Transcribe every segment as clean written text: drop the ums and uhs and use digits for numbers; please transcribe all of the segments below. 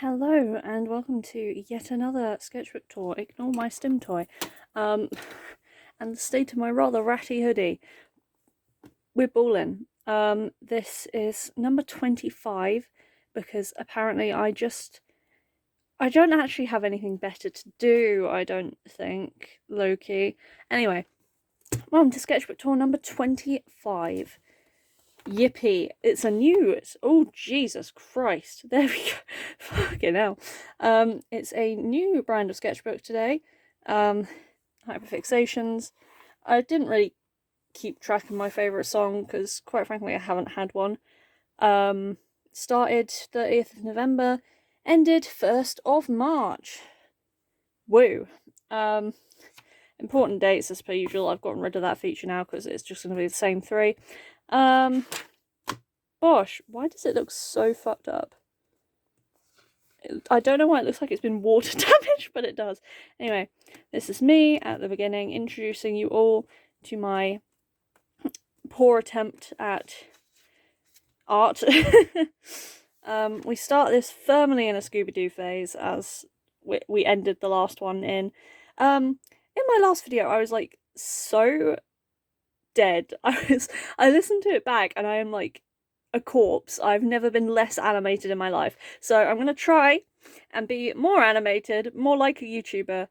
Hello and welcome to yet another sketchbook tour. Ignore my stim toy. And the state of my rather ratty hoodie. We're balling. This is number 25 because apparently I don't actually have anything better to do, I don't think, low-key. Anyway, welcome to sketchbook tour number 25. Yippee, it's oh Jesus Christ, there we go, fucking hell. It's a new brand of sketchbook today, Hyperfixations. I didn't really keep track of my favourite song, because quite frankly I haven't had one. Started 30th of November, ended 1st of March. Woo. Important dates as per usual. I've gotten rid of that feature now, because it's just going to be the same three. Gosh, why does it look so fucked up? I don't know why it looks like it's been water damaged, but it does. Anyway, this is me at the beginning, introducing you all to my poor attempt at art. We start this firmly in a Scooby-Doo phase, as we ended the last one in. In my last video, I was like so dead. I listened to it back and I am like a corpse. I've never been less animated in my life. So I'm gonna try and be more animated, more like a YouTuber.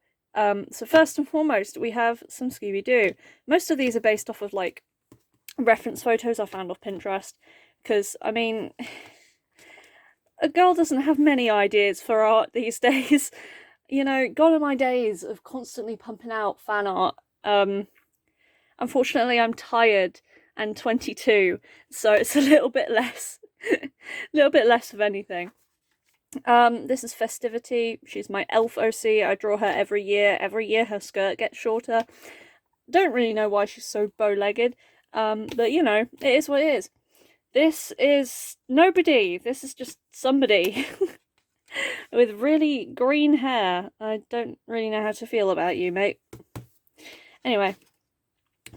So first and foremost, we have some Scooby-Doo. Most of these are based off of like reference photos I found off Pinterest, because I mean, a girl doesn't have many ideas for art these days. You know, gone are my days of constantly pumping out fan art. Unfortunately, I'm tired and 22, so it's a little bit less, of anything. This is Festivity. She's my elf OC. I draw her every year. Every year her skirt gets shorter. Don't really know why she's so bow-legged, but you know, it is what it is. This is nobody. This is just somebody with really green hair. I don't really know how to feel about you, mate. Anyway,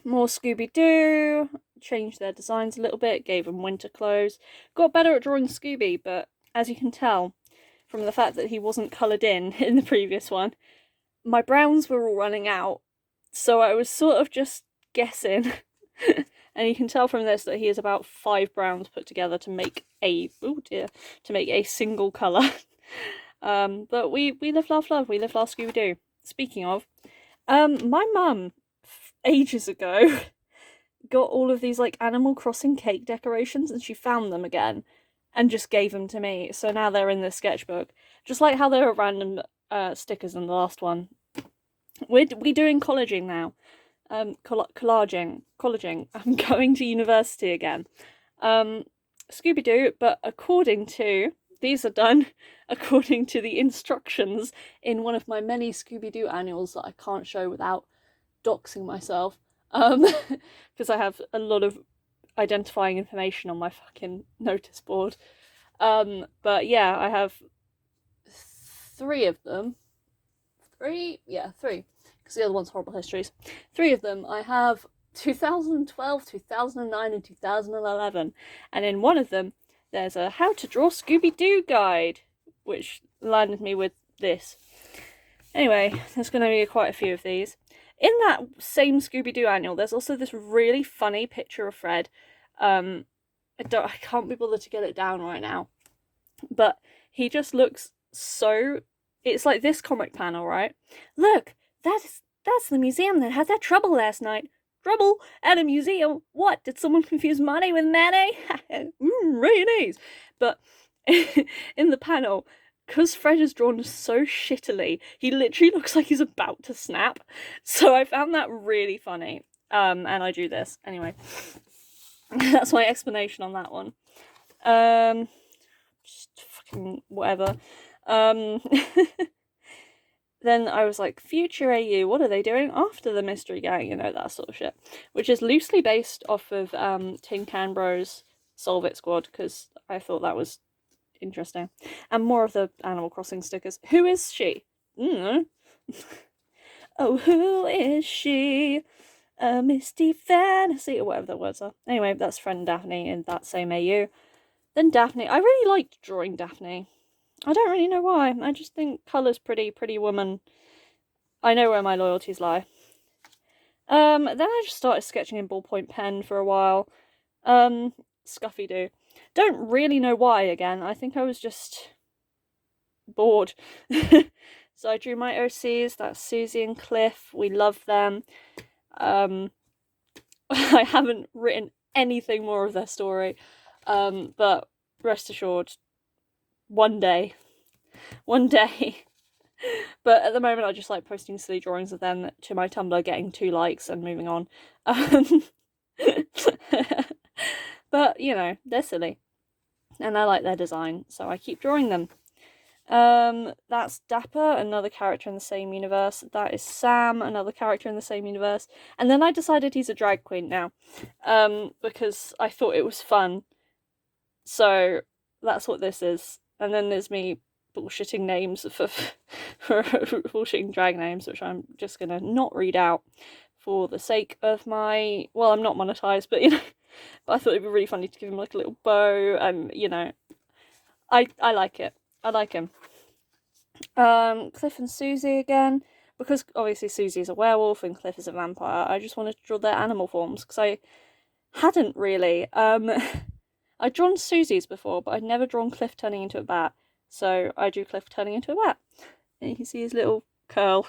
more Scooby-Doo. Changed their designs a little bit, gave them winter clothes. Got better at drawing Scooby, but as you can tell from the fact that he wasn't coloured in the previous one, my browns were all running out, so I was sort of just guessing. And you can tell from this that he has about 5 browns put together to make a single colour. But we live, laugh, love. We live, laugh, Scooby-Doo. Speaking of, my mum ages ago got all of these like Animal Crossing cake decorations, and she found them again and just gave them to me. So now they're in this sketchbook, just like how there were random stickers in the last one. We doing collaging now. Collaging. I'm going to university again. Scooby-Doo, but these are done according to the instructions in one of my many Scooby-Doo annuals that I can't show without doxing myself. Because I have a lot of identifying information on my fucking notice board. But yeah, I have 3 of them. 3? Yeah, 3. Because the other one's Horrible Histories. 3 of them. I have 2012, 2009, and 2011. And in one of them, there's a How to Draw Scooby-Doo guide, which landed me with this. Anyway, there's going to be quite a few of these. In that same Scooby-Doo annual, there's also this really funny picture of Fred. I can't be bothered to get it down right now. But he just looks so... It's like this comic panel, right? Look, that's the museum that had that trouble last night. Trouble at a museum? What? Did someone confuse money with mayonnaise? Mayonnaise. But in the panel, because Fred is drawn so shittily, he literally looks like he's about to snap. So I found that really funny. And I drew this. Anyway, that's my explanation on that one. Just fucking whatever. Then I was like, Future AU, what are they doing after the Mystery Gang? You know, that sort of shit. Which is loosely based off of Tin Can Bros' Solve It Squad, because I thought that was interesting. And more of the Animal Crossing stickers. Who is she? Oh, who is she? A misty fantasy, or whatever the words are. Anyway, that's Friend Daphne in that same AU. Then Daphne. I really liked drawing Daphne. I don't really know why. I just think colour's pretty woman. I know where my loyalties lie. Then I just started sketching in ballpoint pen for a while. Scuffy Doo. Don't really know why again. I think I was just bored. So I drew my OCs. That's Susie and Cliff. We love them. I haven't written anything more of their story. But rest assured, one day. But at the moment, I just like posting silly drawings of them to my Tumblr, getting 2 likes and moving on. But, you know, they're silly. And I like their design, so I keep drawing them. That's Dapper, another character in the same universe. That is Sam, another character in the same universe. And then I decided he's a drag queen now, because I thought it was fun. So that's what this is. And then there's me bullshitting names for bullshitting drag names, which I'm just gonna not read out for the sake of my, well, I'm not monetized, but you know, but I thought it'd be really funny to give him like a little bow, and you know, I like it. I like him. Cliff and Susie again, because obviously Susie's a werewolf and Cliff is a vampire. I just wanted to draw their animal forms because I hadn't really. I'd drawn Susie's before, but I'd never drawn Cliff turning into a bat. So I drew Cliff turning into a bat. And you can see his little curl.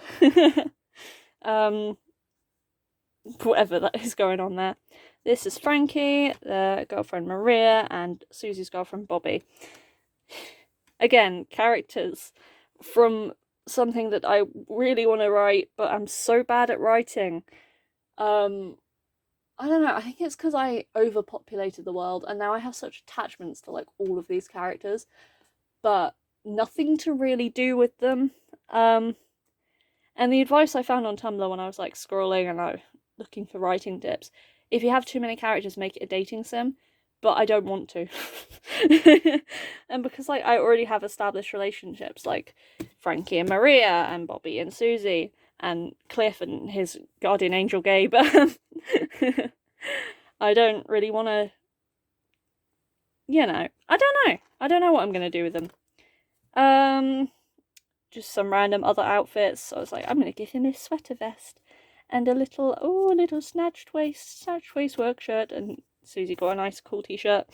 Whatever that is going on there. This is Frankie, their girlfriend Maria, and Susie's girlfriend Bobby. Again, characters from something that I really want to write, but I'm so bad at writing. I don't know, I think it's because I overpopulated the world and now I have such attachments to like all of these characters, but nothing to really do with them. And the advice I found on Tumblr when I was like scrolling and I was looking for writing tips, if you have too many characters, make it a dating sim, but I don't want to. And because like I already have established relationships like Frankie and Maria and Bobby and Susie and Cliff and his guardian angel Gabe, I don't really want to, you know, I don't know what I'm going to do with them. Just some random other outfits. So I was like, I'm going to give him a sweater vest and a little snatched waist work shirt, and Susie got a nice cool t-shirt.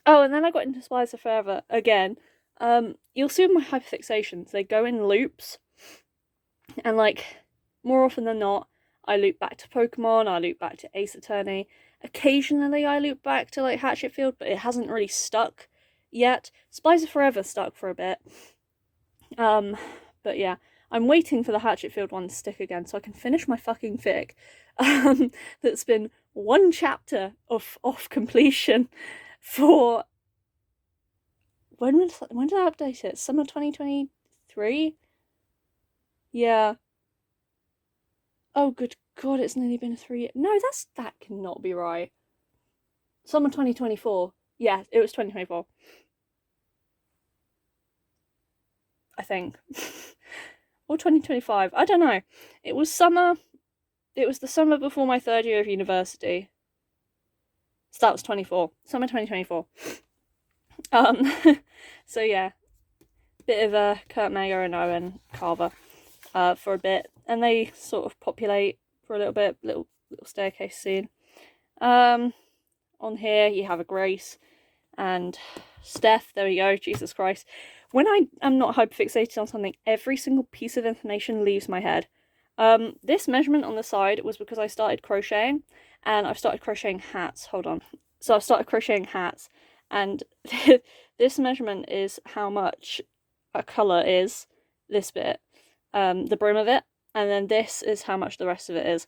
Oh, and then I got into Spies of Forever again. You'll see with my hyperfixations, they go in loops, and like more often than not, I loop back to Pokemon, I loop back to Ace Attorney. Occasionally I loop back to like Hatchetfield, but it hasn't really stuck yet. Spies of Forever stuck for a bit. But yeah, I'm waiting for the Hatchetfield one to stick again so I can finish my fucking fic. That's been 1 chapter off completion for... When did I update it? Summer 2023? Yeah. Oh, good God, it's nearly been 3 years. No, that cannot be right. Summer 2024. Yeah, it was 2024. I think. Or 2025. I don't know. It was summer. It was the summer before my 3rd year of university. So that was 24. Summer 2024. So yeah. Bit of a Kurt Mayer and Owen Carver for a bit. And they sort of populate for a little bit. Little staircase scene. On here you have a Grace and Steph. There we go. Jesus Christ. When I am not hyperfixated on something, every single piece of information leaves my head. This measurement on the side was because I started crocheting, and I've started crocheting hats. Hold on. So I've started crocheting hats, and this measurement is how much a colour is, this bit, the brim of it, and then this is how much the rest of it is.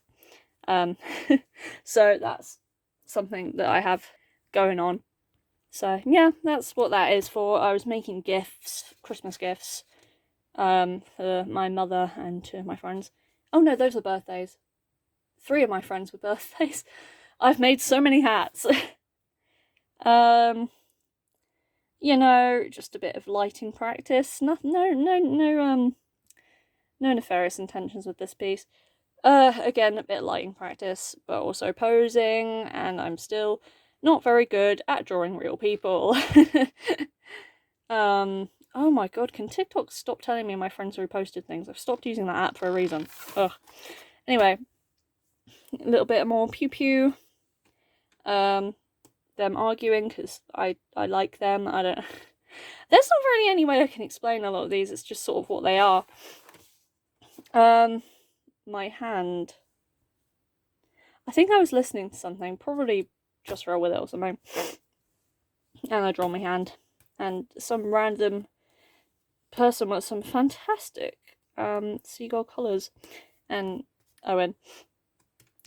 So that's something that I have going on. So yeah, that's what that is for. I was making gifts, Christmas gifts, for my mother and 2 of my friends. Oh no, those are birthdays. 3 of my friends were birthdays. I've made so many hats. You know, just a bit of lighting practice. No nefarious intentions with this piece. Again, a bit of lighting practice, but also posing, and I'm still not very good at drawing real people. Oh my god, can TikTok stop telling me my friends reposted things? I've stopped using that app for a reason. Ugh. Anyway, a little bit more pew pew. Them arguing because I like them. I don't. There's not really any way I can explain a lot of these. It's just sort of what they are. My hand. I think I was listening to something, probably Just Roll With It or something, and I draw my hand, and some random person with some fantastic seagull colours, and Owen.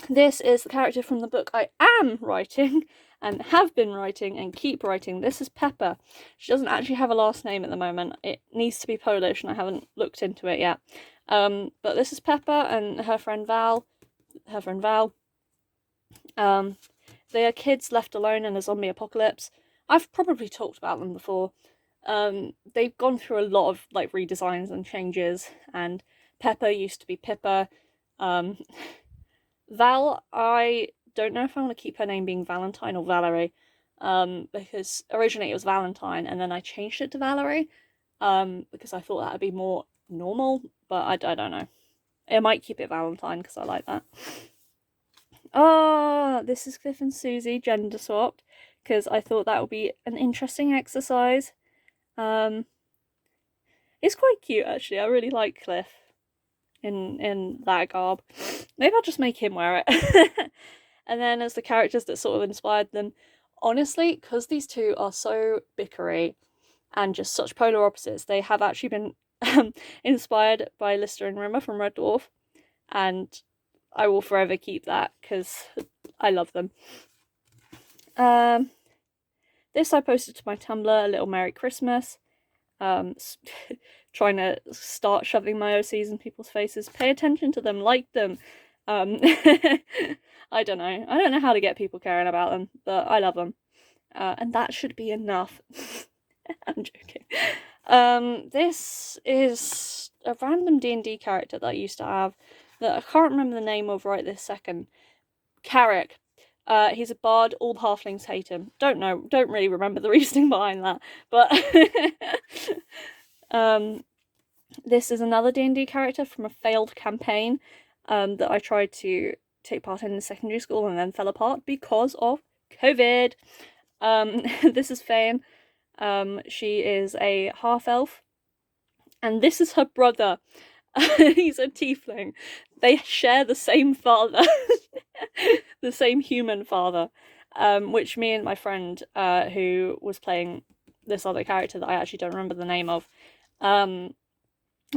This is the character from the book I am writing, and have been writing, and keep writing. This is Pepper. She doesn't actually have a last name at the moment. It needs to be Polish, and I haven't looked into it yet. But this is Pepper and her friend Val. They are kids left alone in a zombie apocalypse. I've probably talked about them before. They've gone through a lot of like redesigns and changes, and Pepper used to be Pippa. Val, I don't know if I want to keep her name being Valentine or Valerie, because originally it was Valentine, and then I changed it to Valerie, because I thought that would be more normal, but I don't know. I might keep it Valentine because I like that. Oh, this is Cliff and Susie gender swapped, because I thought that would be an interesting exercise. It's quite cute actually. I really like Cliff in that garb. Maybe I'll just make him wear it. And then as the characters that sort of inspired them, honestly, because these two are so bickery and just such polar opposites, they have actually been inspired by Lister and Rimmer from Red Dwarf, and I will forever keep that because I love them. This I posted to my Tumblr, a little Merry Christmas. Trying to start shoving my OCs in people's faces. Pay attention to them, like them. I don't know. I don't know how to get people caring about them, but I love them. And that should be enough. I'm joking. This is a random D&D character that I used to have that I can't remember the name of right this second. Carrick. He's a bard, all the halflings hate him. Don't really remember the reasoning behind that, but this is another D&D character from a failed campaign that I tried to take part in secondary school and then fell apart because of COVID. This is Fane. She is a half-elf, and this is her brother. He's a tiefling. They share the same father. The same human father, which me and my friend who was playing this other character that I actually don't remember the name of,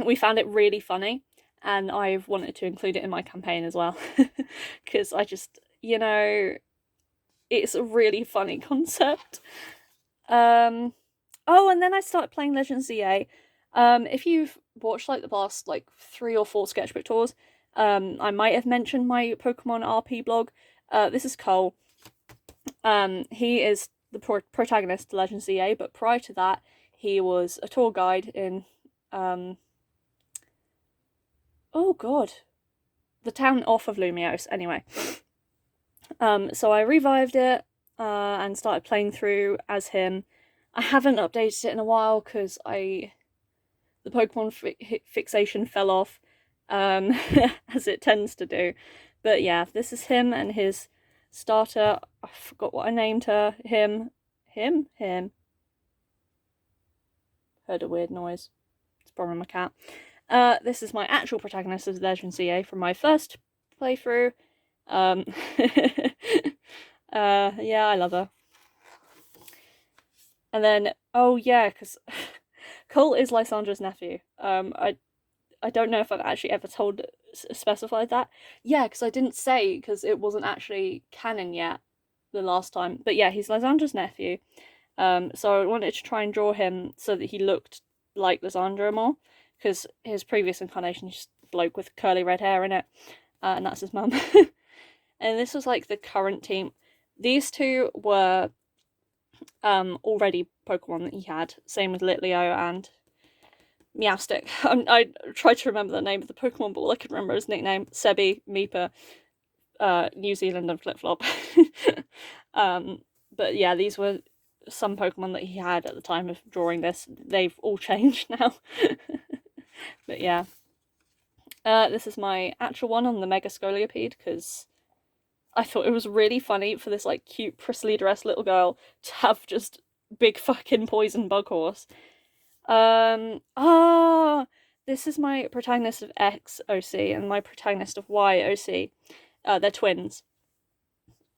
we found it really funny, and I've wanted to include it in my campaign as well, because I just, it's a really funny concept. Oh, and then I started playing Legends ZA. If you've watched like the past like 3 or 4 sketchbook tours, I might have mentioned my Pokemon RP blog. This is Cole. He is the protagonist to Legends ZA, but prior to that, he was a tour guide in oh god, the town off of Lumiose. Anyway, so I revived it and started playing through as him. I haven't updated it in a while because the Pokemon fixation fell off, as it tends to do. But yeah, this is him and his starter. I forgot what I named her. Him. Heard a weird noise. It's probably my cat. This is my actual protagonist of Legend CA from my first playthrough. Yeah, I love her. And then, oh yeah, because Cole is Lysandra's nephew. I don't know if I've actually ever specified that. Yeah, because I didn't say, because it wasn't actually canon yet the last time. But yeah, he's Lysandra's nephew. So I wanted to try and draw him so that he looked like Lysandra more, because his previous incarnation is just a bloke with curly red hair in it, and that's his mum. And this was like the current team. These two were already Pokemon that he had. Same with Litleo and Meowstic. I tried to remember the name of the Pokemon, but all I could remember his nickname: Sebi, Meeper, New Zealand, and Flip Flop. But yeah, these were some Pokemon that he had at the time of drawing this. They've all changed now. But yeah. This is my actual one on the Mega Scoliopede, because I thought it was really funny for this like cute, prissily dressed little girl to have just big fucking poison bug horse. This is my protagonist of X OC and my protagonist of Y OC. They're twins.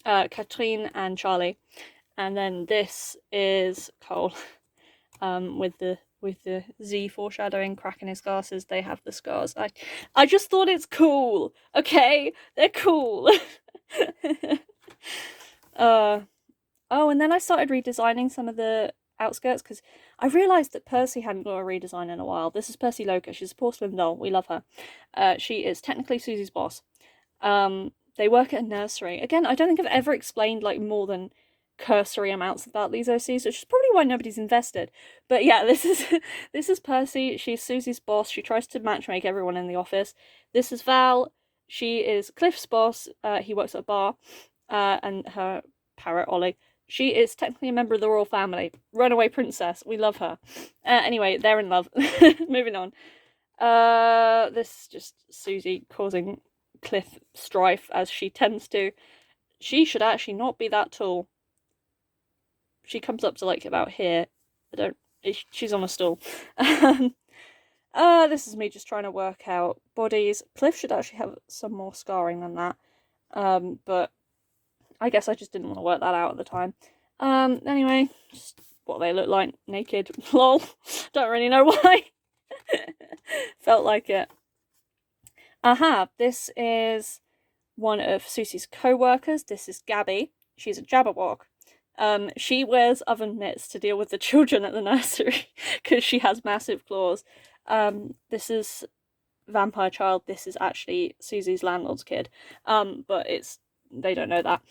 Katrine and Charlie. And then this is Cole. With the Z foreshadowing, cracking his glasses. They have the scars. I just thought it's cool. Okay, they're cool. Oh, and then I started redesigning some of the outskirts, because I realised that Percy hadn't got a redesign in a while. This is Percy Loca. She's a porcelain doll. We love her. She is technically Susie's boss. They work at a nursery. Again, I don't think I've ever explained like more than cursory amounts about these OCs, which is probably why nobody's invested. But yeah, this is Percy. She's Susie's boss. She tries to matchmake everyone in the office. This is Val. She is Cliff's boss. He works at a bar. And her parrot Ollie. She is technically a member of the royal family. Runaway princess. We love her. Anyway, they're in love. Moving on. This is just Susie causing Cliff strife, as she tends to. She should actually not be that tall. She comes up to like about here. She's on a stool. This is me just trying to work out bodies. Cliff should actually have some more scarring than that. But I guess I just didn't want to work that out at the time. Anyway, just what they look like naked. Lol. Don't really know why. Felt like it. This is one of Susie's co-workers. This is Gabby. She's a Jabberwock. She wears oven mitts to deal with the children at the nursery because she has massive claws. This is Vampire Child. This is actually Susie's landlord's kid. But they don't know that.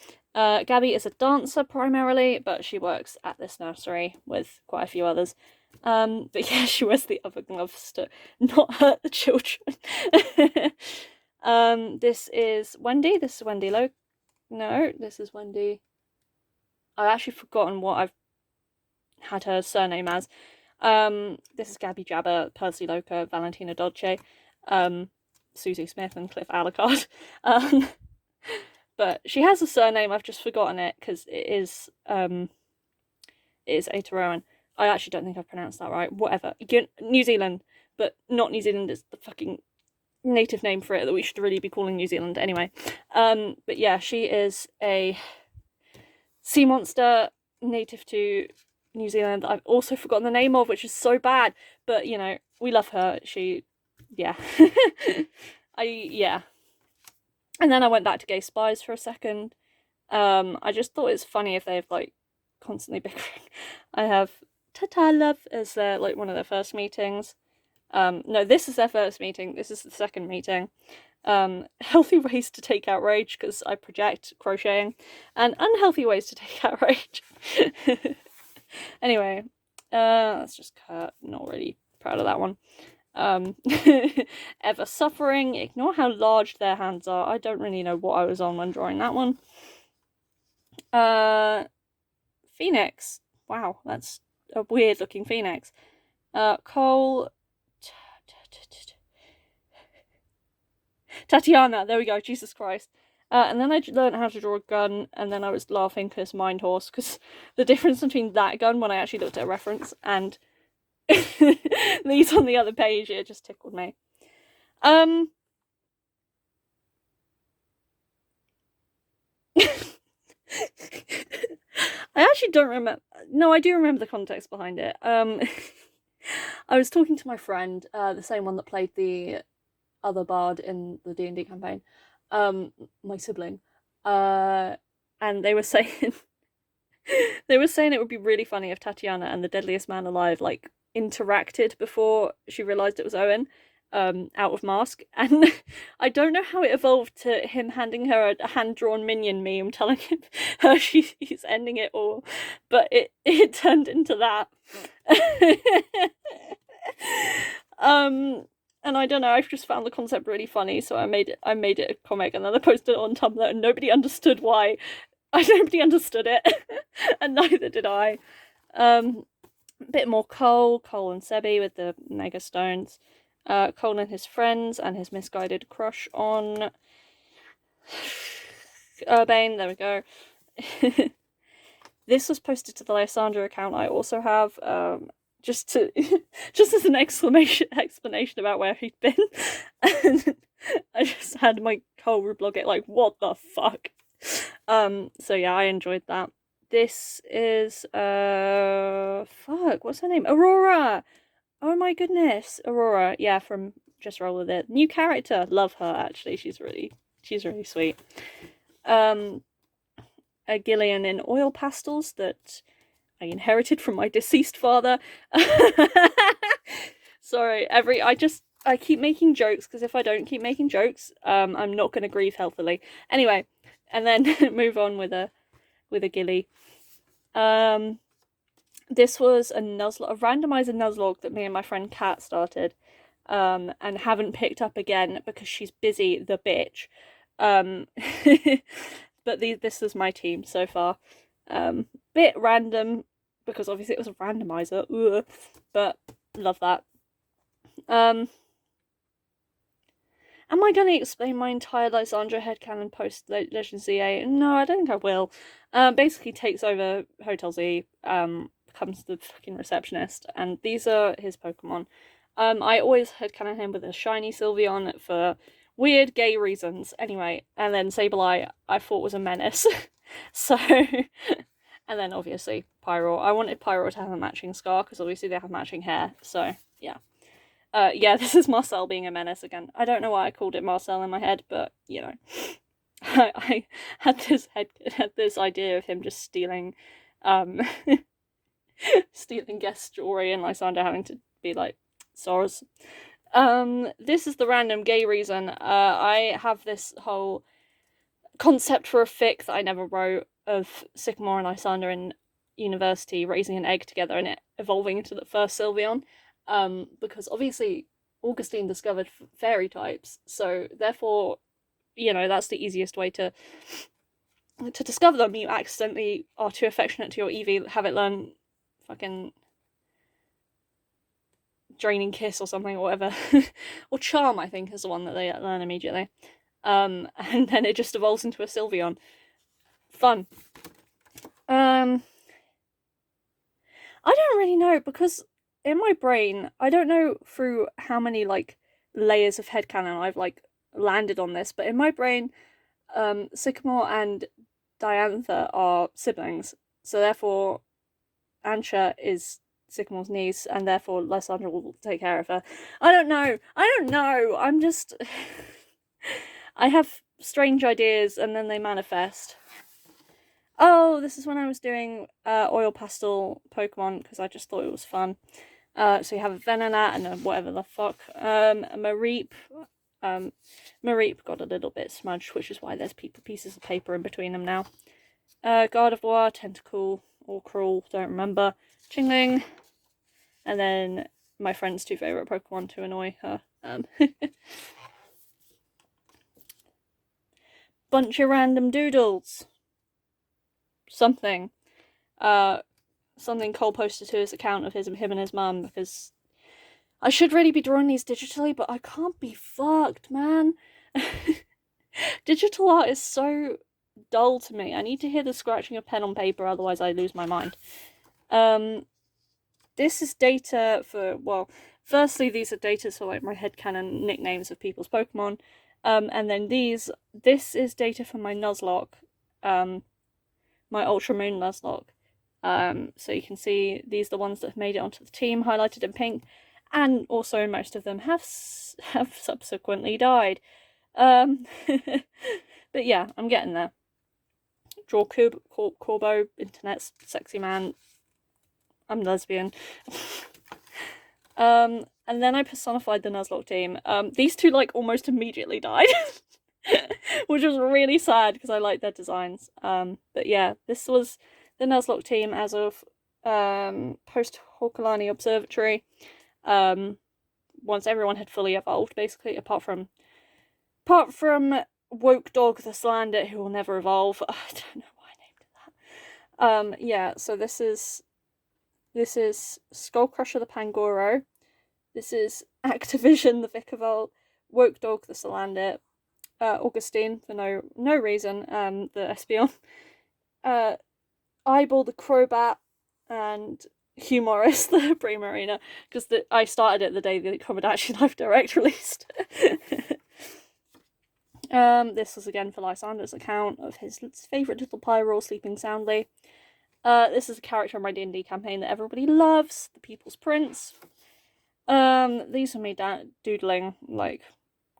Gabby is a dancer primarily, but she works at this nursery with quite a few others. But yeah, she wears the other gloves to not hurt the children. This is Wendy. This is Wendy Lowe. No, this is Wendy. I've actually forgotten what I've had her surname as. This is Gabby Jabber, Percy Loca, Valentina Dolce, Susie Smith, and Cliff Alucard. But she has a surname, I've just forgotten it, because it is Aotearoa. I actually don't think I've pronounced that right. Whatever. New Zealand, but not New Zealand is the fucking native name for it that we should really be calling New Zealand anyway. But yeah, she is a sea monster native to New Zealand. I've also forgotten the name of, which is so bad, but you know, we love her. Yeah. Yeah. And then I went back to Gay Spies for a second. I just thought it's funny if they've like constantly bickering. I have Tata Love as their like one of their first meetings. No, this is their first meeting. This is the second meeting. Healthy ways to take out rage, because I project crocheting, and unhealthy ways to take out rage. Anyway, that's just Kurt. Not really proud of that one. Ever suffering. Ignore how large their hands are. I don't really know what I was on when drawing that one. Phoenix. Wow, that's a weird looking phoenix. Cole. Tatiana, there we go, Jesus Christ. And then I learned how to draw a gun, and then I was laughing because Mind Horse, because the difference between that gun, when I actually looked at a reference, and these on the other page, it just tickled me. I actually don't remember. No, I do remember the context behind it. I was talking to my friend, the same one that played the other bard in the D&D campaign, my sibling, and they were saying it would be really funny if Tatiana and the deadliest man alive like interacted before she realized it was Owen, out of mask. And I don't know how it evolved to him handing her a hand-drawn minion meme telling her he's ending it all, but it turned into that. And I don't know, I've just found the concept really funny, so I made it a comic, and then I posted it on Tumblr, and nobody understood why. Nobody understood it, and neither did I. A bit more Cole and Sebi with the Mega Stones. Cole and his friends and his misguided crush on Urbane. There we go. This was posted to the Lysandra account I also have, just as an explanation about where he'd been. And I just had my Cole reblog it like, what the fuck? So yeah, I enjoyed that. This is fuck, what's her name? Aurora! Oh my goodness. Aurora, yeah, from Just Roll With It. New character. Love her actually. She's really sweet. A Gillian in oil pastels that I inherited from my deceased father. Sorry, I keep making jokes, because if I don't keep making jokes, I'm not going to grieve healthily. Anyway, and then move on with a Gilly. This was a randomizer Nuzlocke that me and my friend Kat started, and haven't picked up again because she's busy, the bitch. But this is my team so far. Bit random, because obviously it was a randomizer, but love that. Am I going to explain my entire Lysandra headcanon post Legend ZA? No, I don't think I will. Basically takes over Hotel Z, becomes the fucking receptionist, and these are his Pokemon. I always headcanon him with a shiny Sylveon for weird gay reasons. Anyway, and then Sableye I thought was a menace. So, and then obviously Pyro. I wanted Pyro to have a matching scar, because obviously they have matching hair, so yeah. Yeah, this is Marcel being a menace again. I don't know why I called it Marcel in my head, but, you know. I had this idea of him just stealing guest jewelry, and Lysander having to be like, Soros. This is the random gay reason. I have this whole concept for a fic that I never wrote of Sycamore and Lysander in university raising an egg together and it evolving into the first Sylveon. Because obviously Augustine discovered fairy types, so therefore, you know, that's the easiest way to discover them. You accidentally are too affectionate to your Eevee, have it learn fucking Draining Kiss or something, or whatever. Or Charm, I think, is the one that they learn immediately. And then it just evolves into a Sylveon. Fun. I don't really know, because in my brain, I don't know through how many, like, layers of headcanon I've, like, landed on this, but in my brain, Sycamore and Diantha are siblings, so therefore Ansha is Sycamore's niece, and therefore Lysandra will take care of her. I don't know, I'm just... I have strange ideas, and then they manifest. Oh, this is when I was doing oil pastel Pokemon, because I just thought it was fun. So you have a Venonat and a whatever the fuck. A Mareep. Mareep got a little bit smudged, which is why there's pieces of paper in between them now. Gardevoir, Tentacool, or Cruel, don't remember. Chingling. And then my friend's two favourite Pokemon to annoy her. Bunch of random doodles. Something. Something Cole posted to his account of him and his mum, because I should really be drawing these digitally, but I can't be fucked, man. Digital art is so dull to me. I need to hear the scratching of pen on paper, otherwise I lose my mind. This is data for, well, firstly, these are data for, like, my headcanon nicknames of people's Pokemon. And then this is data for my Nuzlocke, my Ultra Moon Nuzlocke. So you can see these are the ones that have made it onto the team, highlighted in pink, and also most of them have subsequently died. But yeah, I'm getting there. Draw Corbo, internet's sexy man. I'm lesbian. And then I personified the Nuzlocke team. These two, like, almost immediately died. Which was really sad, because I liked their designs. But yeah, this was the Nuzlocke team as of post-Hawkalani Observatory. Once everyone had fully evolved, basically, apart from Woke Dog the Slander, who will never evolve. I don't know why I named it that. Yeah, so this is This is Skullcrusher the Pangoro. This is Activision the Vickerville. Woke Dog the Salandit. Augustine for no reason, the Espion. Eyeball the Crobat, and Humoris the Primarina, because I started it the day the Komodachi Live Direct released. This was again for Lysander's account of his favourite little Pyro sleeping soundly. This is a character in my D&D campaign that everybody loves, the People's Prince. These are me doodling, like,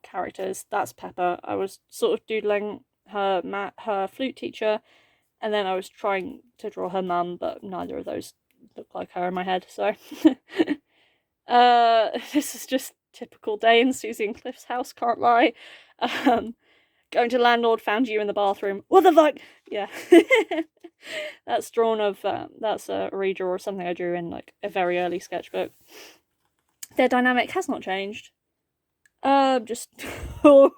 characters. That's Pepper. I was sort of doodling her flute teacher, and then I was trying to draw her mum, but neither of those look like her in my head, so. This is just typical day in Susie and Cliff's house, can't lie. Going to landlord, found you in the bathroom. What the fuck? Yeah. That's drawn of, that's a redraw or something I drew in, like, a very early sketchbook. Their dynamic has not changed. Just... Oh.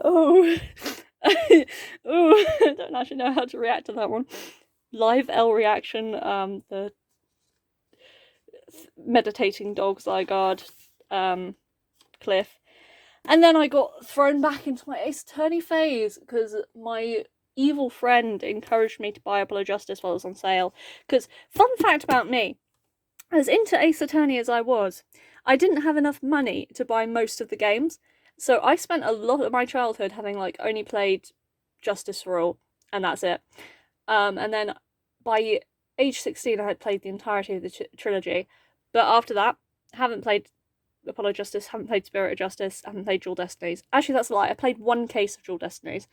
Oh, I don't actually know how to react to that one. Live L reaction, the meditating dog Zygarde, Cliff. And then I got thrown back into my Ace Attorney phase because my evil friend encouraged me to buy Apollo Justice while it was on sale. Because, fun fact about me, as into Ace Attorney as I was, I didn't have enough money to buy most of the games. So I spent a lot of my childhood having, like, only played Justice for All, and that's it. And then by age 16 I had played the entirety of the trilogy. But after that, haven't played Apollo Justice, haven't played Spirit of Justice, haven't played Dual Destinies. Actually, that's a lie. I played one case of Dual Destinies.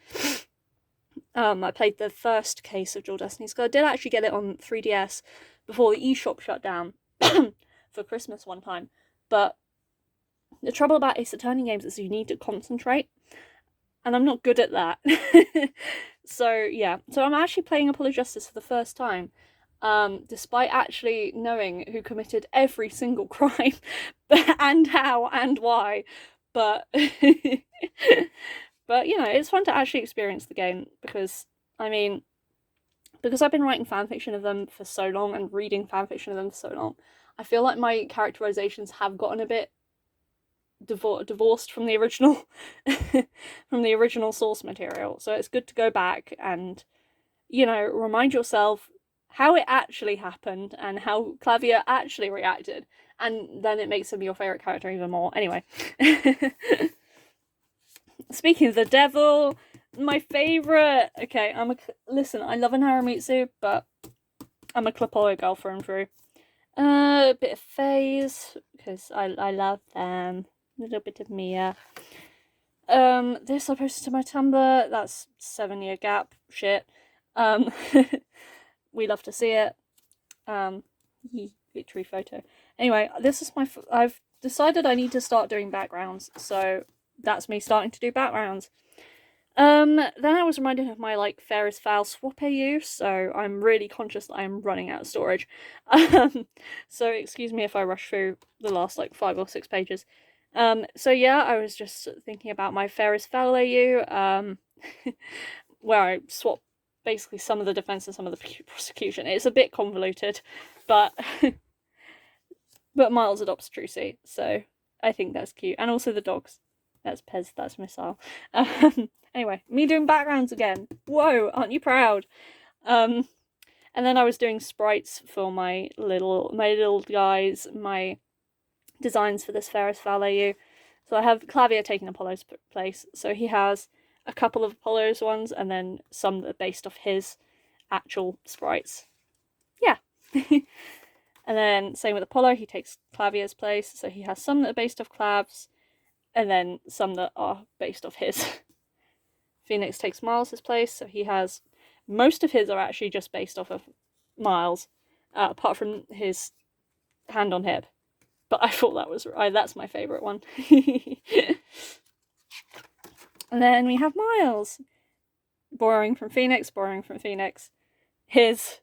I played the first case of Dual Destinies, because I did actually get it on 3DS before the eShop shut down for Christmas one time. But the trouble about Ace Attorney games is you need to concentrate, and I'm not good at that. So, yeah. So I'm actually playing Apollo Justice for the first time, despite actually knowing who committed every single crime, and how, and why. But, but, you know, it's fun to actually experience the game, because, I mean, because I've been writing fanfiction of them for so long, and reading fanfiction of them for so long, I feel like my characterizations have gotten a bit divorced from the original from the original source material. So it's good to go back and, you know, remind yourself how it actually happened and how Clavia actually reacted, and then it makes him your favourite character even more. Anyway. Speaking of the devil, my favourite... Okay, listen, I love an Haramitsu, but I'm a Clopolo girl through and through. A bit of Phase, because I love them. A little bit of Mia. This I posted to my Tumblr. That's 7-year gap. Shit. We love to see it. Victory photo. Anyway, this is I've decided I need to start doing backgrounds, so that's me starting to do backgrounds. Then I was reminded of my, like, Fair is Foul swap AU, so I'm really conscious that I'm running out of storage. So excuse me if I rush through the last, like, 5 or 6 pages. So yeah, I was just thinking about my Fair is Foul AU, where I swap basically some of the defense and some of the prosecution. It's a bit convoluted, but but Miles adopts Trucy, so I think that's cute. And also the dogs. That's Pez, that's Missile. Anyway, me doing backgrounds again. Whoa, aren't you proud? And then I was doing sprites for my little guys, my designs for this Fair is Foul AU. So I have Clavia taking Apollo's place. So he has a couple of Apollo's ones, and then some that are based off his actual sprites. Yeah. And then same with Apollo, he takes Clavia's place. So he has some that are based off Clav's, and then some that are based off his. Phoenix takes Miles' place, so he has... Most of his are actually just based off of Miles, apart from his hand on hip. But I thought that was... that's my favourite one. And then we have Miles. Borrowing from Phoenix. His.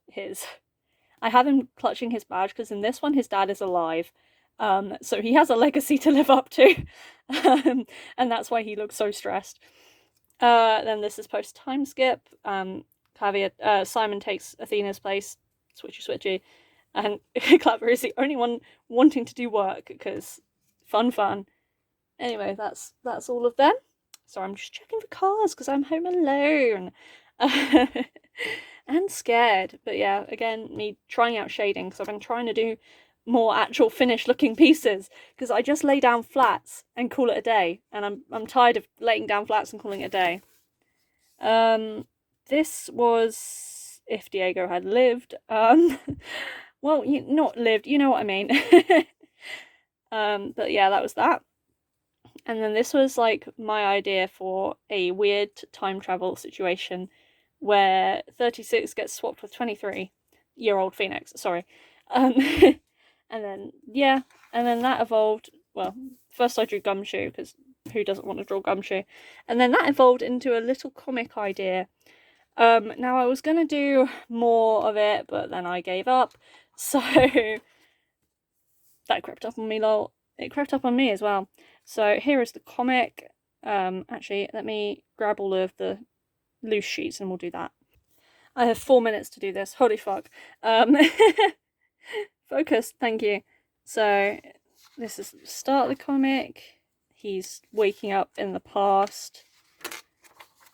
I have him clutching his badge, because in this one his dad is alive. So he has a legacy to live up to, and that's why he looks so stressed. Then this is post time skip. Caveat: Simon takes Athena's place. Switchy switchy, and Clapper is the only one wanting to do work because fun. Anyway, that's all of them. So I'm just checking for cars because I'm home alone. And scared. But yeah, again, me trying out shading because I've been trying to do more actual finished looking pieces because I just lay down flats and call it a day, and I'm tired of laying down flats and calling it a day. This was if Diego had lived. Well, not lived, you know what I mean. But yeah, that was that. And then this was like my idea for a weird time travel situation where 36 gets swapped with 23-year-old Phoenix. Sorry. And then, yeah, and then that evolved. Well, first I drew Gumshoe, because who doesn't want to draw Gumshoe? And then that evolved into a little comic idea. Now I was going to do more of it, but then I gave up. So that crept up on me, lol. It crept up on me as well. So here is the comic. Actually, let me grab all of the loose sheets and we'll do that. I have 4 minutes to do this. Holy fuck. Focus, thank you. So this is the start of the comic. He's waking up in the past.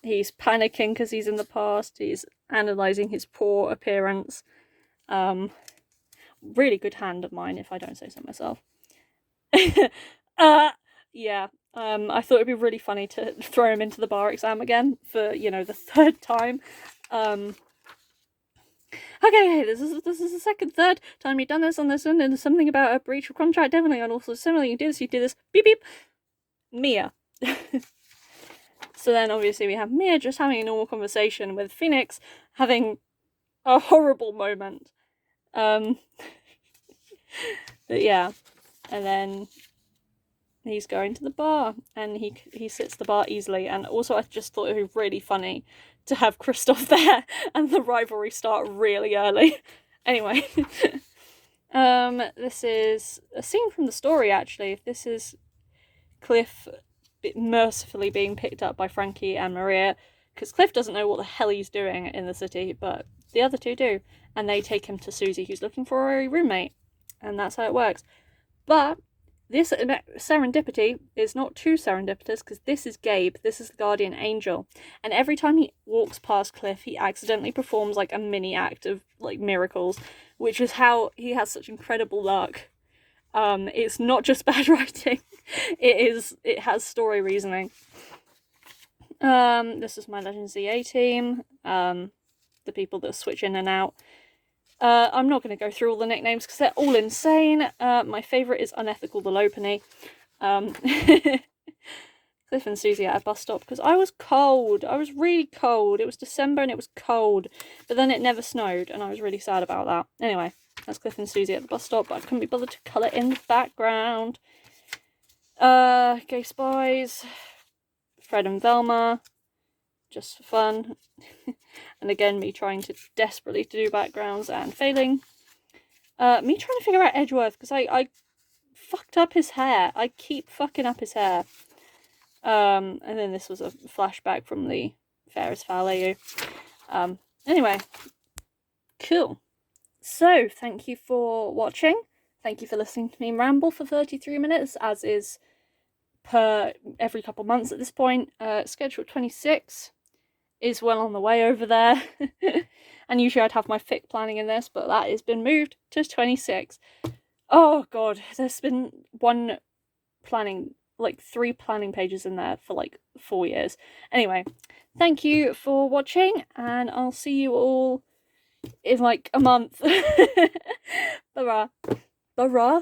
He's panicking because he's in the past. He's analysing his poor appearance. Really good hand of mine, if I don't say so myself. Yeah. I thought it'd be really funny to throw him into the bar exam again for, the 3rd time. Okay, this is the third time you've done this on this one, and there's something about a breach of contract, definitely, and also similarly, you do this, beep beep, Mia. So then obviously we have Mia just having a normal conversation with Phoenix having a horrible moment. But yeah, and then he's going to the bar and he sits the bar easily, and also I just thought it would be really funny to have Kristoff there and the rivalry start really early. Anyway, this is a scene from the story actually. This is Cliff mercifully being picked up by Frankie and Maria, because Cliff doesn't know what the hell he's doing in the city, but the other two do, and they take him to Susie, who's looking for a roommate, and that's how it works. But this serendipity is not too serendipitous, because this is Gabe, this is the guardian angel, and every time he walks past Cliff, he accidentally performs like a mini act of like miracles, which is how he has such incredible luck. It's not just bad writing, it has story reasoning. This is my Legends ZA team, the people that switch in and out. I'm not going to go through all the nicknames because they're all insane. My favourite is Unethical the Lopenny. Cliff and Susie at a bus stop because I was cold. I was really cold. It was December and it was cold, but then it never snowed and I was really sad about that. Anyway, that's Cliff and Susie at the bus stop, but I couldn't be bothered to colour in the background. Gay Spies, Fred and Velma, just for fun. And again, me trying to desperately to do backgrounds and failing. Me trying to figure out Edgeworth because I fucked up his hair. I keep fucking up his hair. And then this was a flashback from the Ferris Foul AU. Anyway, cool. So, thank you for watching. Thank you for listening to me ramble for 33 minutes, as is per every couple months at this point. Schedule 26 is well on the way over there. And usually I'd have my fic planning in this, but that has been moved to 26. Oh god, there's been like 3 planning pages in there for like 4 years. Anyway, thank you for watching, and I'll see you all in like a month. Bye-bye. Bye-bye.